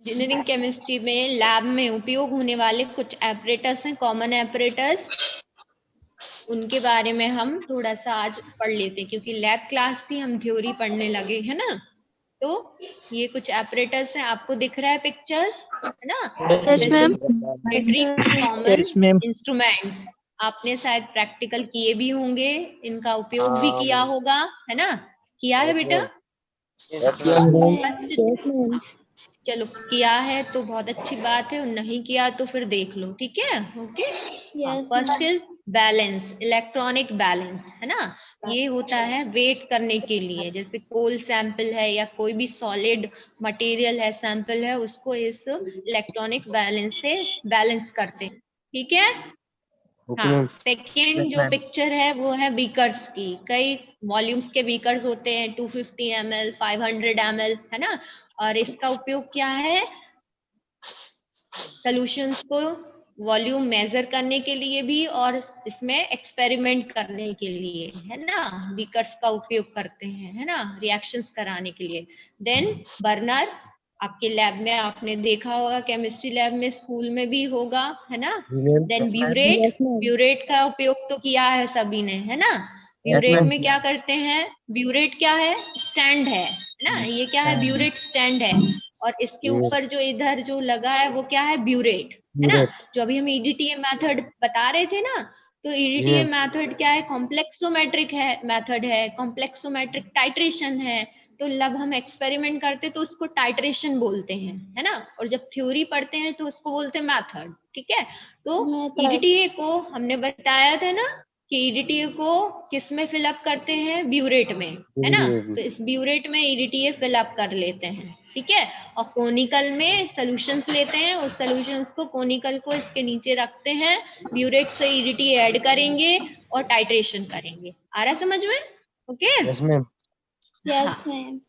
Engineering chemistry में lab में उपयोग होने वाले कुछ एपरेटस हैं, कॉमन एपरेटस, उनके बारे में हम थोड़ा सा आज पढ़ लेते हैं, क्योंकि लैब क्लास थी, हम थ्योरी पढ़ने लगे है ना। तो ये कुछ एपरेटस हैं, आपको दिख रहा है पिक्चर्स, है ना। Yes ma'am. कॉमन इंस्ट्रूमेंट्स आपने शायद प्रैक्टिकल किए भी होंगे, इनका उपयोग भी किया होगा, है ना। किया है बेटा? चलो किया है तो बहुत अच्छी बात है, और नहीं किया तो फिर देख लो, ठीक है। Okay, first is balance, electronic balance, है ना। ये होता है वेट करने के लिए, जैसे कोल सैंपल है या कोई भी सॉलिड मटेरियल है, सैंपल है, उसको इस इलेक्ट्रॉनिक बैलेंस से बैलेंस करते हैं, ठीक है। हाँ, सेकेंड जो पिक्चर है वो है बीकर्स की। कई वॉल्यूम्स के बीकर्स होते हैं, 250 ml, 500 ml, है ना। और इसका उपयोग क्या है? सॉल्यूशंस को वॉल्यूम मेजर करने के लिए भी, और इसमें एक्सपेरिमेंट करने के लिए, है ना। बीकर्स का उपयोग करते हैं, है ना, रिएक्शंस कराने के लिए। देन बर्नर, आपके लैब में आपने देखा होगा, केमिस्ट्री लैब में, स्कूल में भी होगा, है ना। देन ब्यूरेट, ब्यूरेट का उपयोग तो किया है सभी ने, है ना। ब्यूरेट में क्या करते हैं? ब्यूरेट क्या है? स्टैंड है ना, ये क्या है? ब्यूरेट स्टैंड है। और इसके ऊपर जो इधर जो लगा है वो क्या है? ब्यूरेट, है ना। जो अभी हम ईडीटीए मेथड बता रहे थे ना, तो ईडीटीए मेथड क्या है? कॉम्प्लेक्सोमेट्रिक है, मेथड है, कॉम्प्लेक्सोमेट्रिक टाइट्रेशन है। तो जब हम एक्सपेरिमेंट करते तो उसको टाइट्रेशन बोलते हैं, है ना। और जब थ्योरी पढ़ते हैं तो उसको बोलते हैं मेथड, ठीक है। तो ईडीटीए को हमने बताया था ना कि ईडीटीए को किस में फिलअप करते हैं? ब्यूरेट में, है ना। तो इस ब्यूरेट में ईडीटीए फिलअप कर लेते हैं, ठीक है। और कोनिकल में सॉल्यूशंस लेते हैं, उस सॉल्यूशंस को, कोनिकल को इसके नीचे रखते हैं, ब्यूरेट से ईडीटीए ऐड करेंगे और टाइट्रेशन करेंगे। आ रहा समझ में? Okay, yes ma'am. Yes ma'am.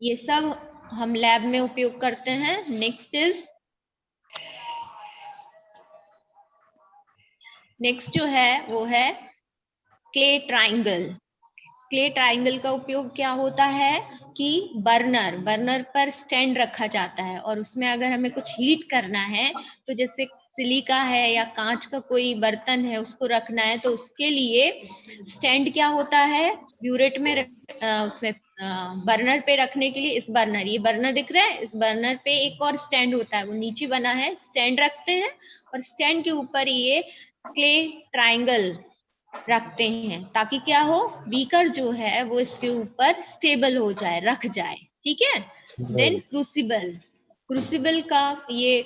ये सब हम लैब में उपयोग करते हैं। नेक्स्ट जो है वो है क्ले ट्राइंगल। क्ले ट्राइंगल का उपयोग क्या होता है कि बर्नर पर स्टैंड रखा जाता है, और उसमें अगर हमें कुछ हीट करना है, तो जैसे सिलिका है या कांच का कोई बर्तन है, उसको रखना है, तो उसके लिए स्टैंड क्या होता है? ब्यूरेट में उसमें बर्नर पे रखने के लिए, इस बर्नर, ये बर्नर दिख रहा है, इस बर्नर पे एक और स्टैंड होता है, वो नीचे बना है, स्टैंड रखते हैं, और स्टैंड के ऊपर ये क्ले ट्राइंगल रखते हैं, ताकि क्या हो? बीकर जो है वो इसके ऊपर स्टेबल हो जाए, रख जाए, ठीक है। देन क्रूसिबल, क्रूसिबल का ये,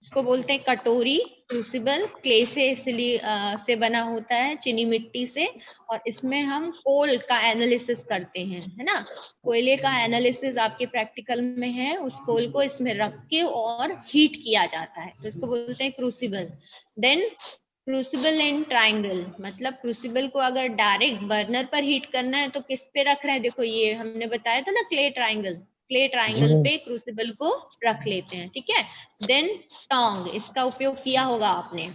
इसको बोलते हैं कटोरी। क्रूसिबल क्ले से इसलिए से बना होता है, चीनी मिट्टी से, और इसमें हम कोल का एनालिसिस करते हैं, है ना। कोयले का एनालिसिस आपके प्रैक्टिकल में है, उस कोल को इसमें रख के और हीट किया जाता है, तो इसको बोलते हैं crucible. Then crucible and triangle, मतलब क्रूसिबल को अगर डायरेक्ट बर्नर पर हीट करना है तो किस पे रख रहे हैं? देखो ये हमने बताया था ना, क्ले ट्राइंगल, क्ले ट्राइंगल पे क्रूसिबल को रख लेते हैं, ठीक है। देन टोंग, इसका उपयोग किया होगा आपने।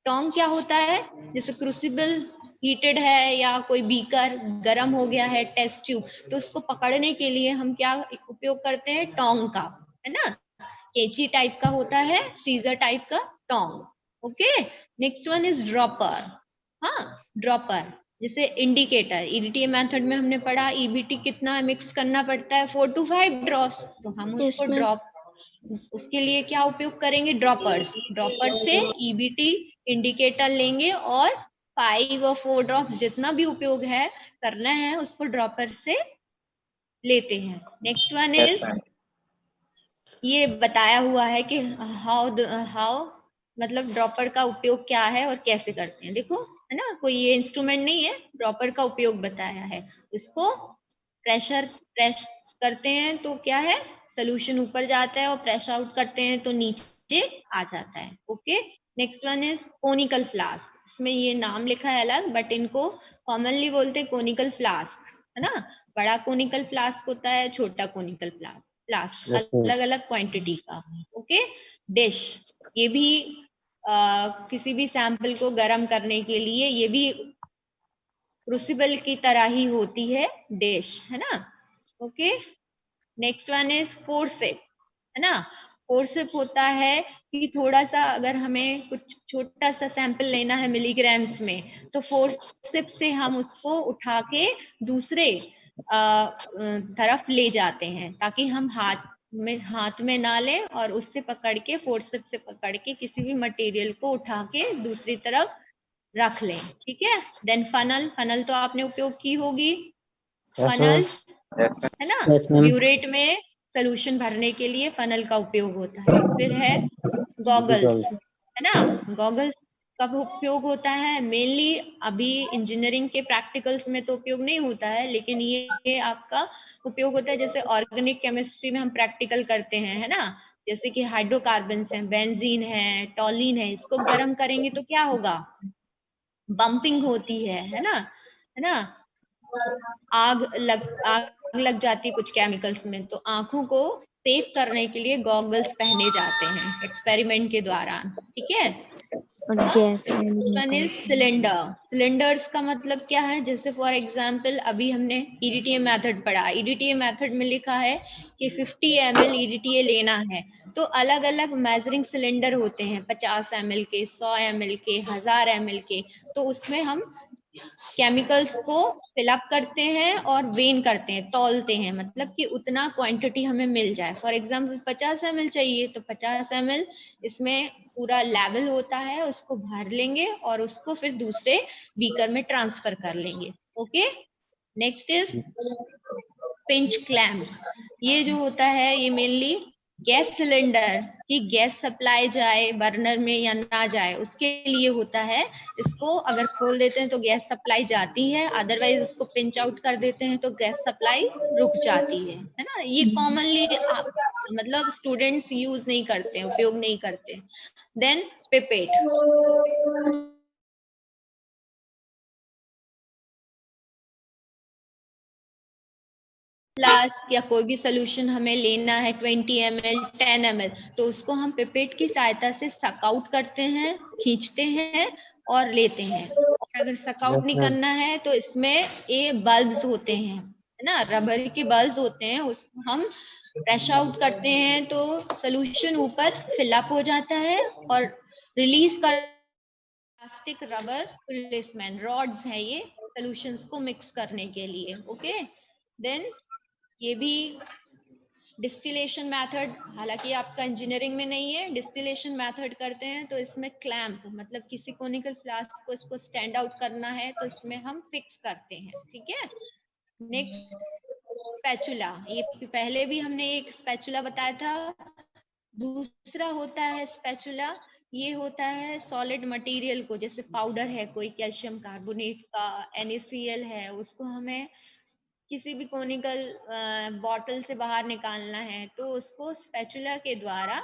टोंग क्या होता है? जैसे क्रूसिबल हीटेड है या कोई बीकर गर्म हो गया है, टेस्ट ट्यूब, तो उसको पकड़ने के लिए हम क्या उपयोग करते हैं? टोंग का, है ना। कैंची टाइप का होता है, सीजर टाइप का, tong. Okay, next one is dropper. हाँ, ड्रॉपर, जैसे इंडिकेटर, ईडीटीए मेथड में हमने पढ़ा ईबीटी कितना मिक्स करना पड़ता है? 4 to 5 ड्रॉप्स, तो हम उसको ड्रॉप, उसके लिए क्या उपयोग करेंगे? ड्रॉपर्स। ड्रॉपर से ईबीटी इंडिकेटर लेंगे और 5 और 4 ड्रॉप्स जितना भी उपयोग है करना है, उसको ड्रॉपर से लेते हैं। नेक्स्ट वन इज, ये बताया हुआ है कि हाउ मतलब ड्रॉपर का उपयोग क्या है और कैसे करते हैं, देखो, है ना। कोई ये इंस्ट्रूमेंट नहीं है, ड्रॉपर का उपयोग बताया है। उसको प्रेस करते हैं तो क्या है? सोल्यूशन ऊपर जाता है, और प्रेस आउट करते हैं तो नीचे आ जाता है। Okay, next one is conical flask. इसमें ये नाम लिखा है अलग, बट इनको कॉमनली बोलते हैं कोनिकल फ्लास्क, है ना। बड़ा कोनिकल फ्लास्क होता है, छोटा कोनिकल फ्लास्क, अलग अलग क्वांटिटी का। ओके, डिश, ये भी किसी भी सैंपल को गर्म करने के लिए, ये भी क्रूसिबल की तरह ही होती है, डिश, है ना। Okay, next one is forcep, है ना। फोर्सिप होता है कि थोड़ा सा अगर हमें कुछ छोटा सा सैंपल लेना है मिलीग्राम्स में, तो फोर्सिप से हम उसको उठा के दूसरे तरफ ले जाते हैं, ताकि हम हाथ में ना लें और उससे पकड़ के, फोर्सिप से पकड़ के किसी भी मटेरियल को उठा के दूसरी तरफ रख लें। ठीक है। देन फनल, फनल तो आपने उपयोग की होगी। फनल है ना, ब्यूरेट में सोल्यूशन भरने के लिए फनल का उपयोग होता है। फिर है गॉगल्स, है ना। गॉगल्स का उपयोग होता है मेनली, अभी इंजीनियरिंग के प्रैक्टिकल्स में तो उपयोग नहीं होता है, लेकिन ये आपका उपयोग होता है जैसे ऑर्गेनिक केमिस्ट्री में हम प्रैक्टिकल करते हैं, है ना। जैसे कि हाइड्रोकार्बन्स हैं, बेंजीन है, टॉलिन है, इसको गर्म करेंगे तो क्या होगा, बम्पिंग होती है ना, है ना। आग लग जाती है कुछ केमिकल्स में, तो आंखों को सेव करने के लिए गॉगल्स पहने जाते हैं एक्सपेरिमेंट के दौरान। ठीक है। One is cylinder. सिलेंडर्स का मतलब क्या है, जैसे फॉर एग्जांपल अभी हमने ईडीटीए मेथड पढ़ा, ईडीटीए मेथड में लिखा है कि 50 ml ईडीटीए लेना है, तो अलग अलग मेजरिंग सिलेंडर होते हैं, 50 ml के, 100 ml के, 1000 ml के। तो उसमें हम केमिकल्स को फिलअप करते हैं और वेन करते हैं, तौलते हैं, मतलब कि उतना क्वांटिटी हमें मिल जाए। फॉर एग्जांपल 50 ml चाहिए तो 50 ml इसमें पूरा लेवल होता है, उसको भर लेंगे और उसको फिर दूसरे बीकर में ट्रांसफर कर लेंगे। Okay. Next is pinch clamp. ये जो होता है ये मेनली गैस सिलेंडर की गैस सप्लाई जाए बर्नर में या ना जाए उसके लिए होता है। इसको अगर खोल देते हैं तो गैस सप्लाई जाती है, अदरवाइज उसको पिंच आउट कर देते हैं तो गैस सप्लाई रुक जाती है ना। ये कॉमनली आप मतलब स्टूडेंट्स यूज नहीं करते हैं, उपयोग नहीं करते। Then pipette. फ्लास्क या कोई भी सोल्यूशन हमें लेना है 20 ml 10 ml, तो उसको हम पिपेट की सहायता से सक आउट करते हैं, खींचते हैं और लेते हैं। और अगर सक आउट नहीं करना है तो इसमें ये बल्ब्स होते हैं, है ना, रबर के बल्ब्स होते हैं, उसको हम प्रेस आउट करते हैं तो सोल्यूशन ऊपर फिलअप हो जाता है और रिलीज कर प्लास्टिक रबर रिप्लेसमेंट रॉड्स है ये सोल्यूशंस को मिक्स करने के लिए। ओके। देन ये भी डिस्टिलेशन मेथड, हालांकि आपका इंजीनियरिंग में नहीं है, डिस्टिलेशन मेथड करते हैं तो इसमें क्लैंप मतलब किसी कोनिकल फ्लास्क को इसको स्टैंड आउट करना है तो इसमें हम फिक्स करते हैं। ठीक है। नेक्स्ट स्पैचुला, ये पहले भी हमने एक स्पैचुला बताया था। दूसरा होता है स्पैचुला, ये होता है सॉलिड मटेरियल को, जैसे पाउडर है कोई कैल्शियम कार्बोनेट का, NaCl है, उसको हमें किसी भी कोनिकल बॉटल से बाहर निकालना है तो उसको स्पैचुला के द्वारा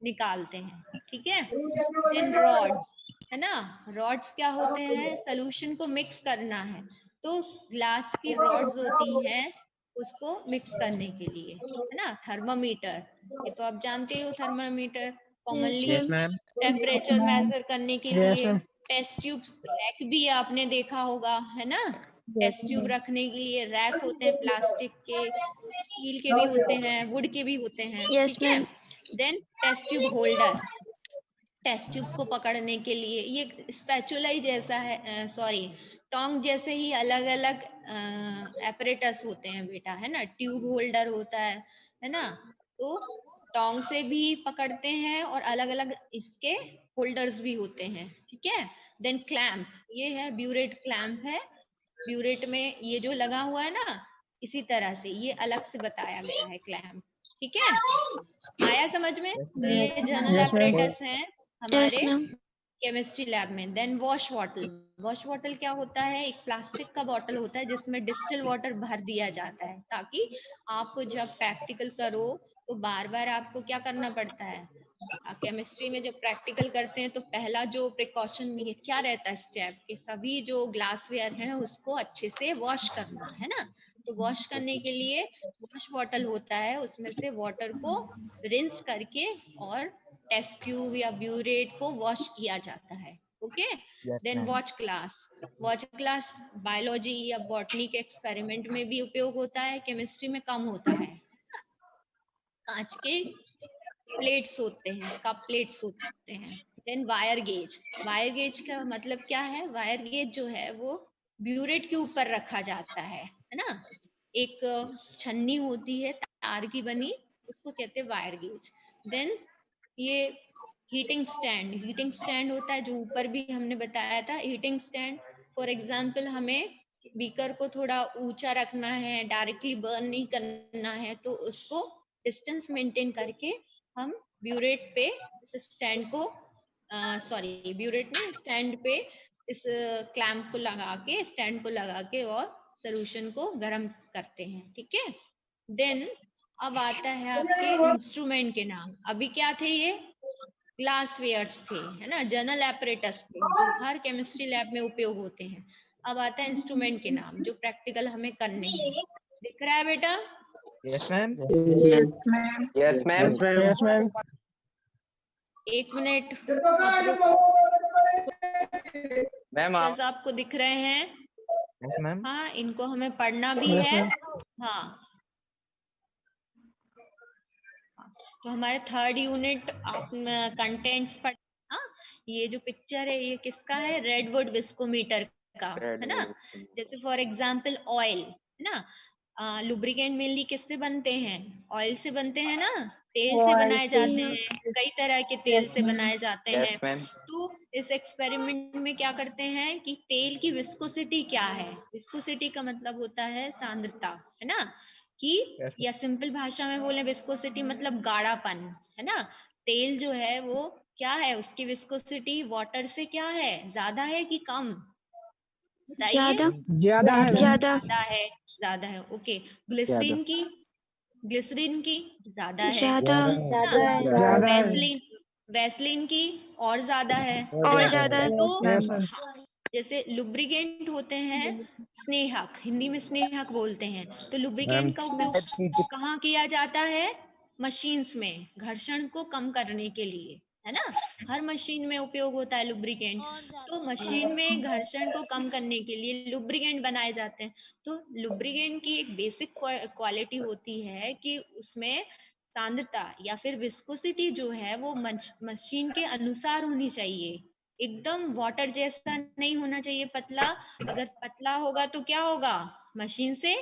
निकालते हैं। ठीक है। देन रॉड्स, है ना। रॉड्स क्या होते हैं, सोल्यूशन को मिक्स करना है तो ग्लास की रॉड्स होती हैं उसको मिक्स करने के लिए, है ना। थर्मामीटर, ये तो आप जानते हो, थर्मामीटर कॉमनली टेम्परेचर मेजर करने के लिए। टेस्ट ट्यूब रैक भी आपने देखा होगा, है ना। टेस्ट ट्यूब रखने के लिए रैक होते हैं, प्लास्टिक के, स्टील के भी होते हैं, वुड के भी होते हैं। ठीक है। Then test tube holder, test tube को पकड़ने के लिए, ये स्पैचुला ही जैसा है, सॉरी टोंग जैसे ही अलग अलग एपरेटस होते हैं बेटा, है ना। ट्यूब होल्डर होता है ना। तो टोंग से भी पकड़ते हैं और अलग अलग इसके होल्डर्स भी होते हैं। ठीक है। देन क्लैंप, ये है ब्यूरेट क्लैंप है। ब्यूरेट में ये जो लगा हुआ है ना, इसी तरह से ये अलग से बताया गया है क्लैंप। ठीक है। आया समझ में। तो ये जनरल एपरेटस हैं हमारे केमिस्ट्री लैब में। Then wash bottle, wash bottle क्या होता है, एक प्लास्टिक का बॉटल होता है जिसमें डिस्टिल वाटर भर दिया जाता है, ताकि आपको जब प्रैक्टिकल करो तो बार बार आपको क्या करना पड़ता है, केमिस्ट्री में जब प्रैक्टिकल करते हैं तो पहला जो प्रिकॉशन में क्या रहता है स्टेप, कि सभी जो ग्लासवेयर है उसको अच्छे से वॉश करना, है ना। तो वॉश करने के लिए वॉश बॉटल होता है, उसमें से वाटर को रिंस करके और टेस्ट ट्यूब या ब्यूरेट को वॉश किया जाता है। Okay. Then watch glass, watch glass biology या बॉटनी के एक्सपेरिमेंट में भी उपयोग होता है, केमिस्ट्री में कम होता है। कांच के प्लेट्स होते हैं, कप प्लेट्स होते हैं। देन वायर गेज का मतलब क्या है? वायर गेज जो है वो ब्यूरेट के ऊपर रखा जाता है ना। एक छन्नी होती है तार की बनी, उसको कहते हैं वायर गेज। देन ये हीटिंग स्टैंड होता है, जो ऊपर भी हमने बताया था। हीटिंग स्टैंड फॉर एग्जाम्पल, हमें बीकर को थोड़ा ऊंचा रखना है, डायरेक्टली बर्न नहीं करना है, तो उसको डिस्टेंस मेंटेन करके हम ब्यूरेट पे इस स्टैंड को ब्यूरेट नहीं, स्टैंड पे इस क्लैंप को लगा के, स्टैंड को लगा के और सोल्यूशन को गर्म करते हैं। ठीक है। देन अब आता है आपके इंस्ट्रूमेंट के नाम। अभी क्या थे? ये ग्लास वेयर्स थे, है ना, जनरल एपरेटस थे, जो हर केमिस्ट्री लैब में उपयोग होते हैं। अब आता है इंस्ट्रूमेंट के नाम, जो प्रैक्टिकल हमें करने हैं। दिख रहा है बेटा? Yes ma'am. Yes ma'am. Yes ma'am. एक मिनट आप रुको। मैम आप पिक्चर्स आपको दिख रहे हैं? Yes ma'am. हाँ, इनको हमें पढ़ना भी Yes, है। ma'am. हाँ, तो हमारे थर्ड यूनिट आप कंटेंट्स पढ़। हाँ, ये जो पिक्चर है ये किसका है? रेडवुड विस्कोमीटर का, है ना। जैसे फॉर एग्जांपल ऑयल, है ना। लुब्रिकेंट मेनली किससे बनते हैं? ऑयल से बनते हैं ना, तेल से बनाए जाते हैं, कई तरह के तेल से बनाए जाते हैं। Yes ma'am. तो इस एक्सपेरिमेंट में क्या करते हैं कि तेल की विस्कोसिटी क्या है? विस्कोसिटी का मतलब होता है सांद्रता, है ना। कि Yes, या सिंपल भाषा में बोले विस्कोसिटी मतलब गाढ़ापन, है ना। तेल जो है वो क्या है? उसकी विस्कोसिटी वाटर से क्या है? ज्यादा है कि कम? बताइए। ज्यादा है। ज्यादा है। ओके। ग्लिसरीन की ज्यादा है ज्यादा ना। है। वैसलीन की और ज्यादा है। तो Yes, ma'am. हाँ, जैसे लुब्रिकेंट होते हैं स्नेहक, हिंदी में स्नेहक बोलते हैं। तो लुब्रिकेंट का उपयोग कहाँ किया जाता है? मशीन्स में, घर्षण को कम करने के लिए, है ना। हर मशीन में उपयोग होता है लुब्रिकेंट। तो मशीन में घर्षण को कम करने के लिए लुब्रिकेंट बनाए जाते हैं। तो लुब्रिकेंट की एक बेसिक क्वालिटी होती है कि उसमें सांद्रता या फिर विस्कोसिटी जो है वो मशीन के अनुसार होनी चाहिए। एकदम वाटर जैसा नहीं होना चाहिए पतला। अगर पतला होगा तो क्या होगा? मशीन से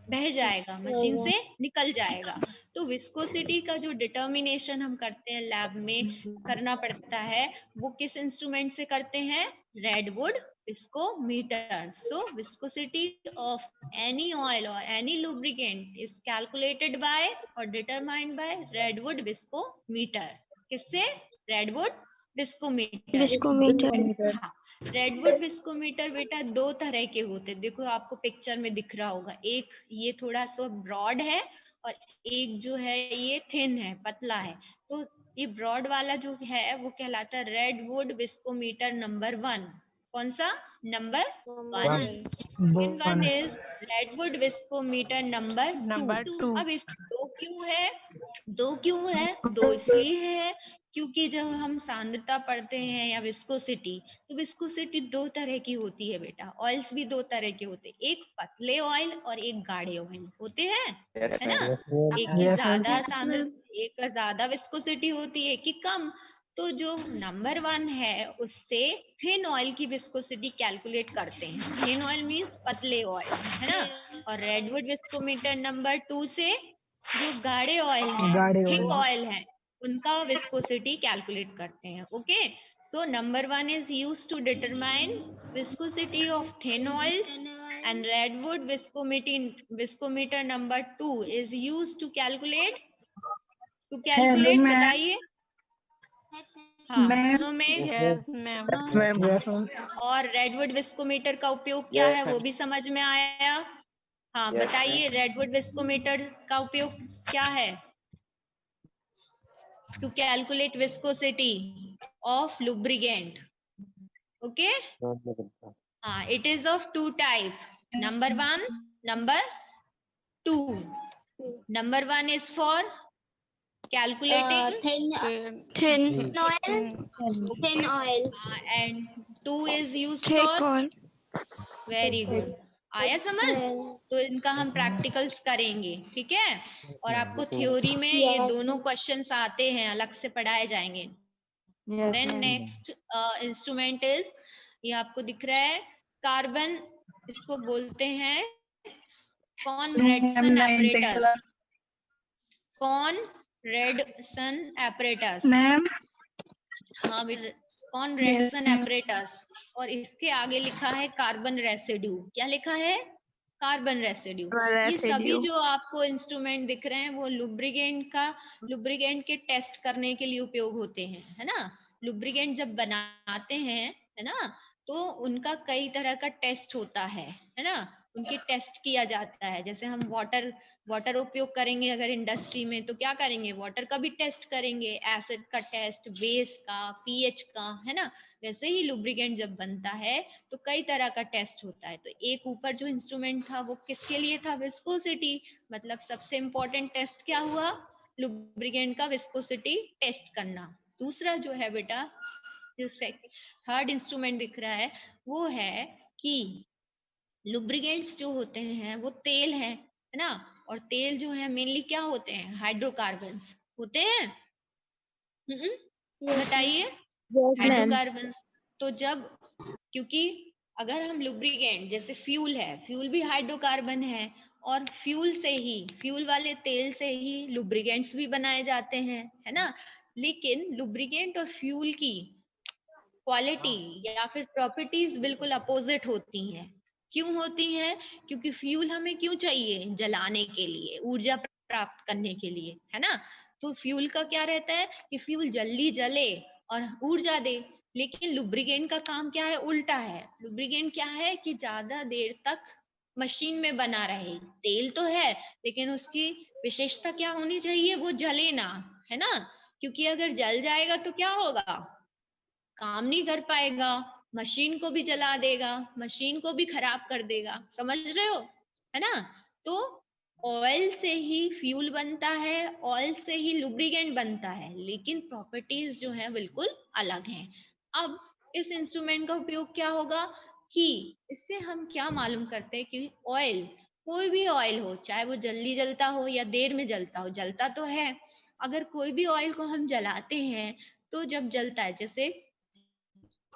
बह जाएगा, मशीन से निकल जाएगा। तो विस्कोसिटी का जो डिटर्मिनेशन हम करते हैं लैब में, करना पड़ता है, वो किस इंस्ट्रूमेंट से करते हैं? Redwood viscometer. So viscosity of any oil or any lubricant is calculated by or determined by Redwood viscometer. किससे? Redwood viscometer. हाँ, रेडवुड विस्कोमीटर बेटा दो तरह के होते हैं। देखो आपको पिक्चर में दिख रहा होगा, एक ये थोड़ा सा ब्रॉड है और एक जो है ये थिन है, पतला है। तो ये ब्रॉड वाला जो है वो कहलाता है रेडवुड विस्कोमीटर नंबर 1। कौन सा? Number 1। Second one is redwood viscometer number 2। अब इस दो इसलिए है क्योंकि जब हम सांद्रता पढ़ते हैं या विस्कोसिटी, तो विस्कोसिटी दो तरह की होती है बेटा। ऑयल्स भी दो तरह के होते हैं, एक पतले ऑयल और एक गाढ़े ऑयल होते हैं, है ना। एक की ज्यादा विस्कोसिटी होती है, एक की कम। तो जो नंबर 1 है उससे थिन ऑयल की विस्कोसिटी कैलकुलेट करते हैं। थिन ऑयल मीन्स पतले ऑयल, है ना। और रेडवुड विस्कोमीटर नंबर 2 से जो गाढ़े ऑयल है, थिक ऑयल है, उनका विस्कोसिटी कैलकुलेट करते हैं। Okay. So number 1 is used to determine viscosity of thin oils and redwood viscometer number 2 is used to calculate बताइए। हाँ, दोनों में। Yes, ma'am. और रेडवुड विस्कोमीटर का उपयोग क्या है वो भी समझ में आया? हाँ, बताइए रेडवुड विस्कोमीटर का उपयोग क्या है? To calculate viscosity of lubricant. Okay. हाँ, it is of 2 type, number 1, number 2। Number 1 is for calculating thin oil. and 2 is used for very good. आया समझ? तो इनका हम प्रैक्टिकल्स करेंगे, ठीक है? और आपको थ्योरी में ये दोनों क्वेश्चंस आते हैं, अलग से पढ़ाए जाएंगे। देन नेक्स्ट इंस्ट्रूमेंट इज, ये आपको दिख रहा है, कार्बन, इसको बोलते हैं Conradson apparatus. Conradson apparatus, ma'am. हाँ बेटा, कॉनरेडसन एपरेटस। और इसके आगे लिखा है कार्बन रेसिड्यू। क्या लिखा है? Carbon residue. ये सभी जो आपको इंस्ट्रूमेंट दिख रहे हैं वो लुब्रिकेंट के टेस्ट करने के लिए उपयोग होते हैं, है ना? लुब्रिकेंट जब बनाते हैं, है ना, तो उनका कई तरह का टेस्ट होता है ना? उनकी टेस्ट किया जाता है। जैसे हम वाटर उपयोग करेंगे अगर इंडस्ट्री में, तो क्या करेंगे? वाटर का भी टेस्ट करेंगे, एसिड का टेस्ट, बेस का, पीएच का, है ना? वैसे ही लुब्रिकेंट जब बनता है तो कई तरह का टेस्ट होता है। तो एक ऊपर जो इंस्ट्रूमेंट था वो किसके लिए था? विस्कोसिटी। मतलब सबसे इंपॉर्टेंट टेस्ट क्या हुआ? लुब्रिकेंट का विस्कोसिटी टेस्ट करना। दूसरा जो है बेटा, जो थर्ड इंस्ट्रूमेंट दिख रहा है, वो है कि लुब्रिकेंट्स जो होते हैं वो तेल है ना? और तेल जो है मेनली क्या होते हैं? हाइड्रोकार्बन्स होते हैं। बताइए। हाइड्रोकार्बन्स। तो जब, क्योंकि अगर हम लुब्रिकेंट, जैसे फ्यूल है, फ्यूल भी हाइड्रोकार्बन है, और फ्यूल वाले तेल से ही लुब्रिकेंट्स भी बनाए जाते हैं, है ना? लेकिन लुब्रिकेंट और फ्यूल की क्वालिटी या फिर प्रॉपर्टीज बिल्कुल अपोजिट होती हैं। क्यों होती हैं? क्योंकि फ्यूल हमें क्यों चाहिए? जलाने के लिए, ऊर्जा प्राप्त करने के लिए, है ना? तो फ्यूल का क्या रहता है कि फ्यूल जल्दी जले और ऊर्जा दे। लेकिन लुब्रिकेंट का काम क्या है? उल्टा है। लुब्रिकेंट क्या है कि ज्यादा देर तक मशीन में बना रहे। तेल तो है, लेकिन उसकी विशेषता क्या होनी चाहिए? वो जले ना, है ना? क्योंकि अगर जल जाएगा तो क्या होगा? काम नहीं कर पाएगा, मशीन को भी जला देगा, मशीन को भी खराब कर देगा। समझ रहे हो, है ना? तो ऑयल से ही फ्यूल बनता है, ऑयल से ही लुब्रिकेंट बनता है, लेकिन प्रॉपर्टीज जो है बिल्कुल अलग हैं। अब इस इंस्ट्रूमेंट का उपयोग क्या होगा कि इससे हम क्या मालूम करते हैं कि ऑयल, कोई भी ऑयल हो, चाहे वो जल्दी जलता हो या देर में जलता हो, जलता तो है। अगर कोई भी ऑयल को हम जलाते हैं तो जब जलता है, जैसे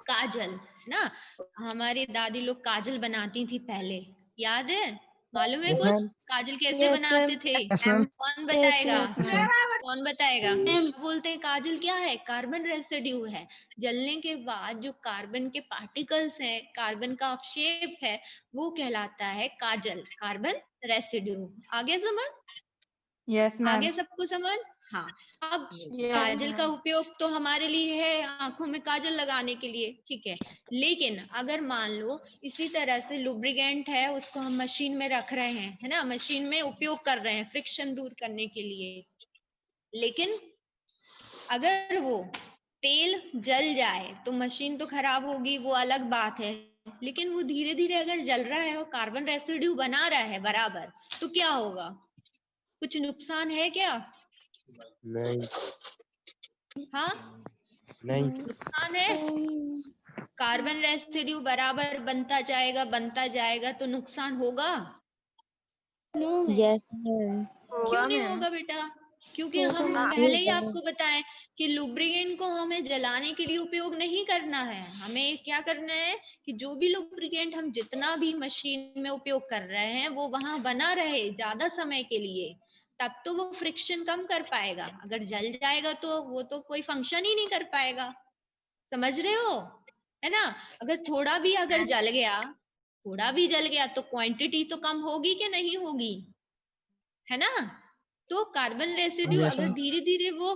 काजल, है ना? हमारी दादी लोग काजल बनाती थी पहले, याद है? मालूम है यस कुछ? मैम। काजल कैसे बनाते थे? Yes ma'am. कौन बताएगा? मैम। कौन बताएगा? बोलते हैं काजल क्या है? कार्बन रेसिड्यू है। जलने के बाद जो कार्बन के पार्टिकल्स हैं, कार्बन का अवशेप है, वो कहलाता है काजल, कार्बन रेसिड्यू। आगे समझ? Yes ma'am. आगे सबको समझ? हाँ। अब काजल का उपयोग तो हमारे लिए है आंखों में काजल लगाने के लिए, ठीक है। लेकिन अगर मान लो इसी तरह से लुब्रिकेंट है, उसको हम मशीन में रख रहे हैं, है ना, मशीन में उपयोग कर रहे हैं फ्रिक्शन दूर करने के लिए, लेकिन अगर वो तेल जल जाए तो मशीन तो खराब होगी, वो अलग बात है। लेकिन वो धीरे धीरे अगर जल रहा है और कार्बन रेसिड्यू बना रहा है बराबर, तो क्या होगा? कुछ नुकसान है क्या? नहीं। हाँ, नहीं। नुकसान है। कार्बन रेसिड्यू बराबर बनता जाएगा तो नुकसान होगा? Yes ma'am. क्यों नहीं होगा बेटा? क्योंकि हम पहले ही आपको बताएं कि लुब्रिकेंट को हमें जलाने के लिए उपयोग नहीं करना है। हमें क्या करना है कि जो भी लुब्रिकेंट हम जितना भी मशीन में उपयोग कर रहे हैं वो वहां बना रहे ज्यादा समय के लिए, तब तो वो फ्रिक्शन कम कर पाएगा। अगर जल जाएगा तो वो तो कोई फंक्शन ही नहीं कर पाएगा। समझ रहे हो, है ना? अगर थोड़ा भी जल गया तो क्वांटिटी तो कम होगी कि नहीं होगी, है ना? तो कार्बन रेसिड्यू यस अगर मैम। धीरे धीरे वो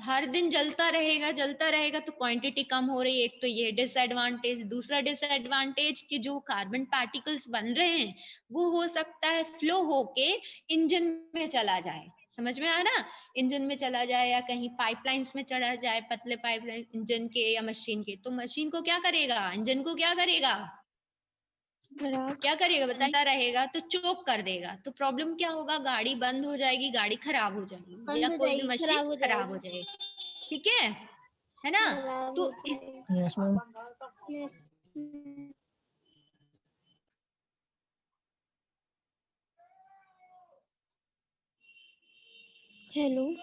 हर दिन जलता रहेगा तो क्वांटिटी कम हो रही है। एक तो ये डिसएडवांटेज। दूसरा डिसएडवांटेज कि जो कार्बन पार्टिकल्स बन रहे हैं वो हो सकता है फ्लो होके इंजन में चला जाए। समझ में आ रहा? इंजन में चला जाए या कहीं पाइपलाइंस में चढ़ा जाए, पतले पाइपलाइन इंजन के या मशीन के, तो मशीन को क्या करेगा? इंजन को क्या करेगा? क्या करेगा? बताता रहेगा तो चोक कर देगा। तो प्रॉब्लम क्या होगा? गाड़ी बंद हो जाएगी, गाड़ी खराब हो जाएगी, या कोई भी मशीन खराब हो जाएगी। ठीक है ना? तो इस यस मैम। Hello.